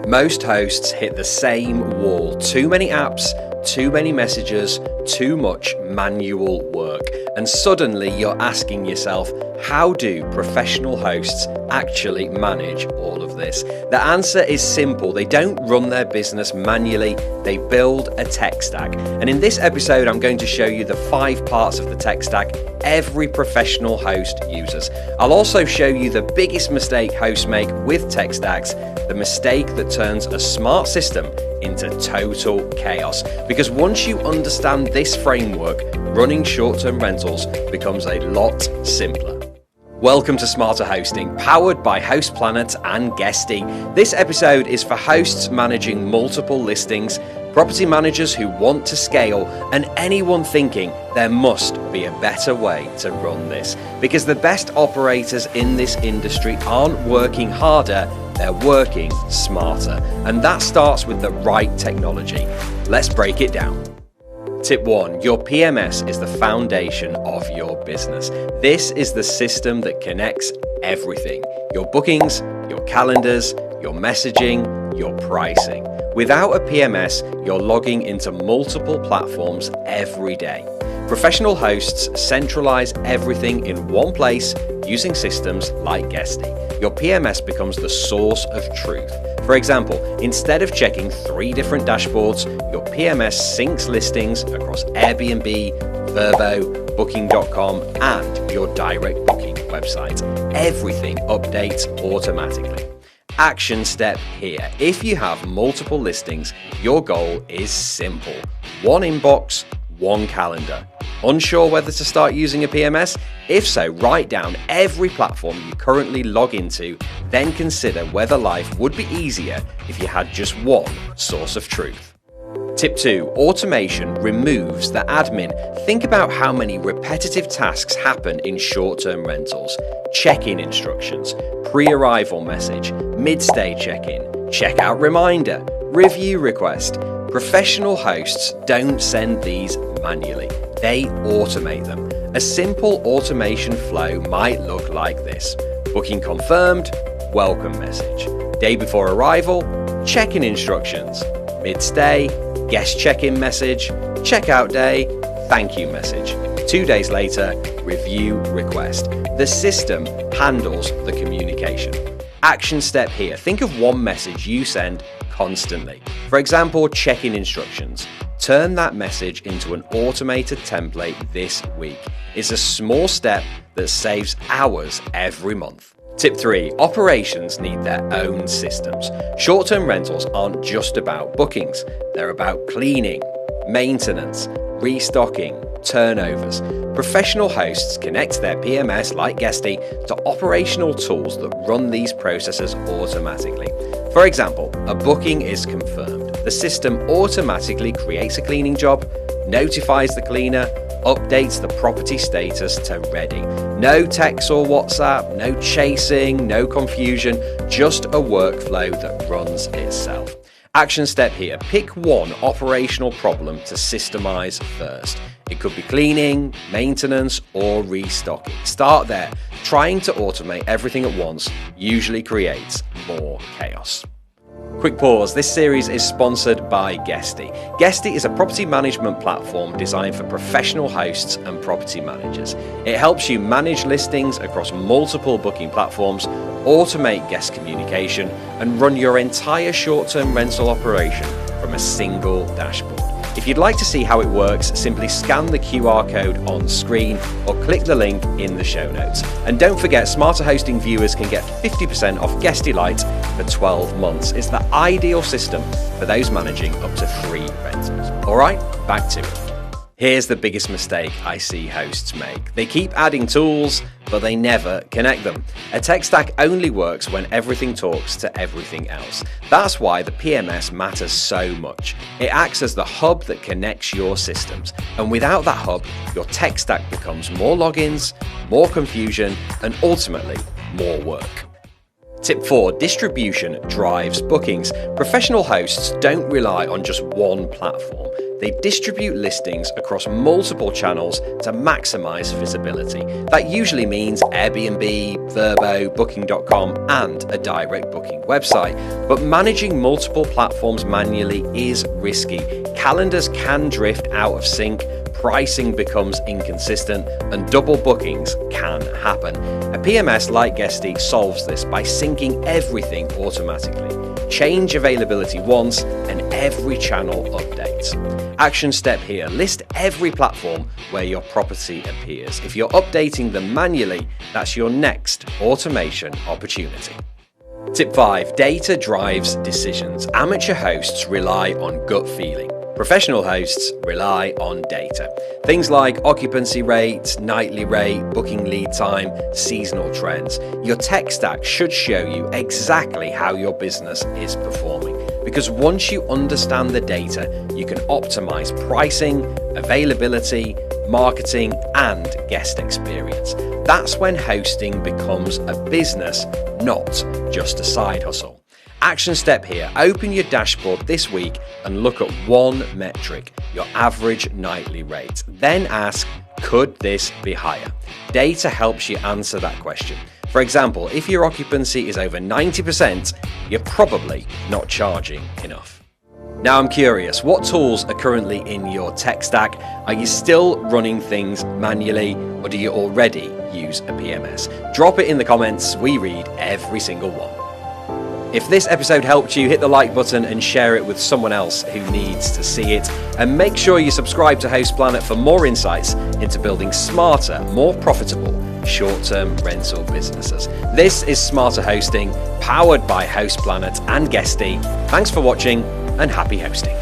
Most hosts hit the same wall. Too many apps, too many messages, too much manual work. And suddenly you're asking yourself, how do professional hosts actually manage all of this? The answer is simple. They don't run their business manually, they build a tech stack. And in this episode, I'm going to show you the 5 parts of the tech stack every professional host uses. I'll also show you the biggest mistake hosts make with tech stacks, the mistake that turns a smart system into total chaos. Because once you understand this framework, running short-term rentals becomes a lot simpler. Welcome to Smarter Hosting, powered by Host Planet and Guesty. This episode is for hosts managing multiple listings, property managers who want to scale, and anyone thinking there must be a better way to run this. Because the best operators in this industry aren't working harder, they're working smarter. And that starts with the right technology. Let's break it down. Tip 1. Your PMS is the foundation of your business. This is the system that connects everything. Your bookings, your calendars, your messaging, your pricing. Without a PMS, you're logging into multiple platforms every day. Professional hosts centralize everything in one place using systems like Guesty. Your PMS becomes the source of truth. For example, instead of checking 3 different dashboards, your PMS syncs listings across Airbnb, Vrbo, Booking.com, and your direct booking website. Everything updates automatically. Action step here. If you have multiple listings, your goal is simple. 1 inbox, 1 calendar. Unsure whether to start using a PMS? If so, write down every platform you currently log into, then consider whether life would be easier if you had just 1 source of truth. Tip 2. Automation removes the admin. Think about how many repetitive tasks happen in short-term rentals. Check-in instructions, pre-arrival message, mid-stay check-in, checkout reminder, review request. Professional hosts don't send these manually. They automate them. A simple automation flow might look like this. Booking confirmed, welcome message. Day before arrival, check-in instructions. Mid-stay, guest check-in message. Checkout day, thank you message. 2 days later, review request. The system handles the communication. Action step here. Think of 1 message you send constantly. For example, check-in instructions. Turn that message into an automated template this week. It's a small step that saves hours every month. Tip 3. Operations need their own systems. Short-term rentals aren't just about bookings. They're about cleaning, maintenance, restocking, turnovers. Professional hosts connect their PMS like Guesty to operational tools that run these processes automatically. For example, a booking is confirmed. The system automatically creates a cleaning job, notifies the cleaner, updates the property status to ready. No text or WhatsApp, no chasing, no confusion, just a workflow that runs itself. Action step here. Pick 1 operational problem to systemize first. It could be cleaning, maintenance, or restocking. Start there. Trying to automate everything at once usually creates more chaos. Quick pause. This series is sponsored by Guesty. Guesty is a property management platform designed for professional hosts and property managers. It helps you manage listings across multiple booking platforms, automate guest communication, and run your entire short-term rental operation from a single dashboard. If you'd like to see how it works, simply scan the QR code on screen or click the link in the show notes. And don't forget, Smarter Hosting viewers can get 50% off Guesty Lite for 12 months. It's the ideal system for those managing up to 3 rentals. All right, back to it. Here's the biggest mistake I see hosts make. They keep adding tools, but they never connect them. A tech stack only works when everything talks to everything else. That's why the PMS matters so much. It acts as the hub that connects your systems. And without that hub, your tech stack becomes more logins, more confusion, and ultimately more work. Tip 4. Distribution drives bookings. Professional hosts don't rely on just 1 platform. they distribute listings across multiple channels to maximize visibility. That usually means Airbnb, Vrbo, Booking.com, and a direct booking website. But managing multiple platforms manually is risky. Calendars can drift out of sync, pricing becomes inconsistent, and double bookings can happen. A PMS like Guesty solves this by syncing everything automatically. Change availability once and every channel updates. Action step here, list every platform where your property appears. If you're updating them manually, that's your next automation opportunity. Tip 5, data drives decisions. Amateur hosts rely on gut feeling. Professional hosts rely on data. Things like occupancy rates, nightly rate, booking lead time, seasonal trends. Your tech stack should show you exactly how your business is performing. Because once you understand the data, you can optimize pricing, availability, marketing, and guest experience. That's when hosting becomes a business, not just a side hustle. Action step here, open your dashboard this week and look at one metric, your average nightly rate. Then ask, could this be higher? Data helps you answer that question. For example, if your occupancy is over 90%, you're probably not charging enough. Now I'm curious, what tools are currently in your tech stack? Are you still running things manually, or do you already use a PMS? Drop it in the comments, we read every single one. If this episode helped you, hit the like button and share it with someone else who needs to see it. And make sure you subscribe to Host Planet for more insights into building smarter, more profitable short-term rental businesses. This is Smarter Hosting, powered by Host Planet and Guesty. Thanks for watching and happy hosting.